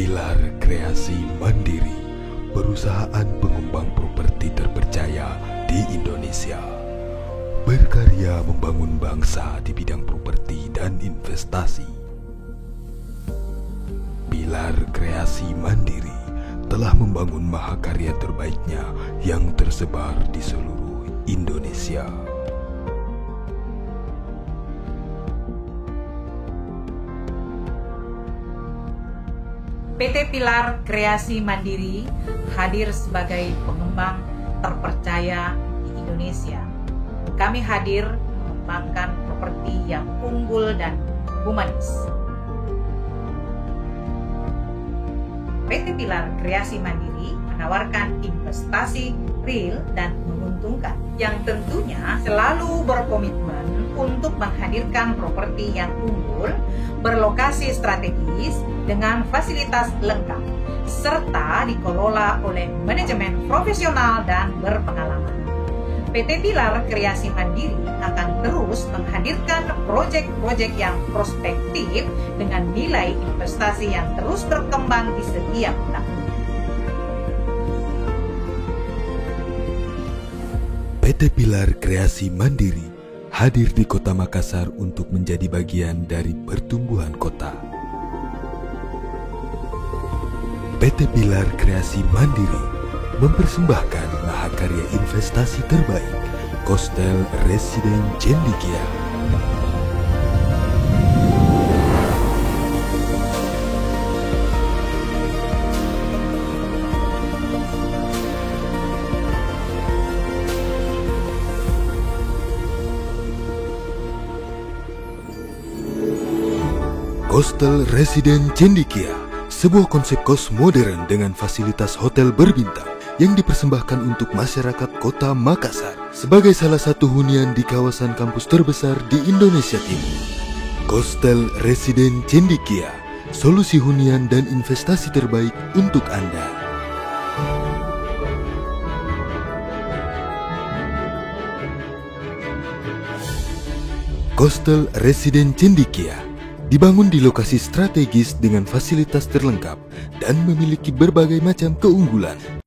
Pilar Kreasi Mandiri, perusahaan pengembang properti terpercaya di Indonesia. Berkarya membangun bangsa di bidang properti dan investasi. Pilar Kreasi Mandiri telah membangun mahakarya terbaiknya yang tersebar di seluruh Indonesia. PT Pilar Kreasi Mandiri hadir sebagai pengembang terpercaya di Indonesia. Kami hadir mengembangkan properti yang unggul dan humanis. PT Pilar Kreasi Mandiri menawarkan investasi real dan menguntungkan, yang tentunya selalu berkomitmen untuk menghadirkan properti yang unggul, berlokasi strategis, dengan fasilitas lengkap, serta dikelola oleh manajemen profesional dan berpengalaman. PT Pilar Kreasi Mandiri akan terus menghadirkan proyek-proyek yang prospektif dengan nilai investasi yang terus berkembang di setiap tahunnya. PT Pilar Kreasi Mandiri hadir di Kota Makassar untuk menjadi bagian dari pertumbuhan kota. PT Pilar Kreasi Mandiri mempersembahkan mahakarya investasi terbaik, Coastal Residence Cendekia. Coastal Residence Cendekia, sebuah konsep kos modern dengan fasilitas hotel berbintang yang dipersembahkan untuk masyarakat Kota Makassar sebagai salah satu hunian di kawasan kampus terbesar di Indonesia Timur. Coastal Residence Cendekia, solusi hunian dan investasi terbaik untuk Anda. Coastal Residence Cendekia dibangun di lokasi strategis dengan fasilitas terlengkap dan memiliki berbagai macam keunggulan.